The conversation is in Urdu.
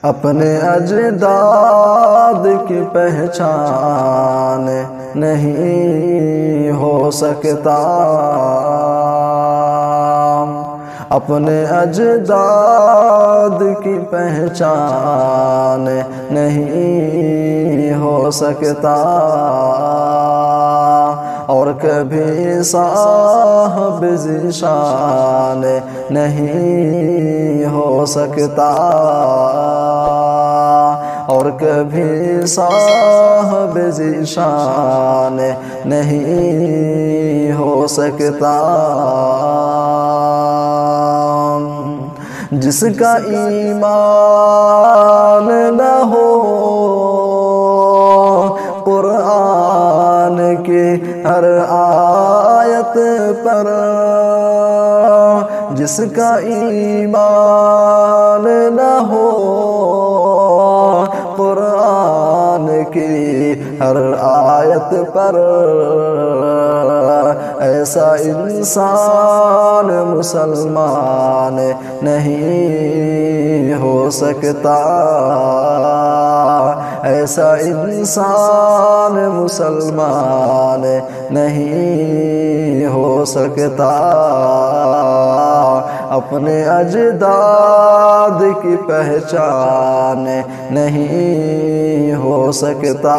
اپنے اجداد کی پہچان نہیں ہو سکتا، اپنے اجداد کی پہچان نہیں ہو سکتا، اور کبھی صاحب ذیشان نہیں ہو سکتا، اور کبھی صاحب ذیشان نہیں ہو سکتا۔ جس کا ایمان نہ ہو قرآن کی ہر آیت پر، جس کا ایمان نہ ہو قرآن کی ہر آیت پر، ایسا انسان مسلمان نہیں ہو سکتا، ایسا انسان مسلمان نہیں ہو سکتا، اپنے اجداد کی پہچان نہیں ہو سکتا۔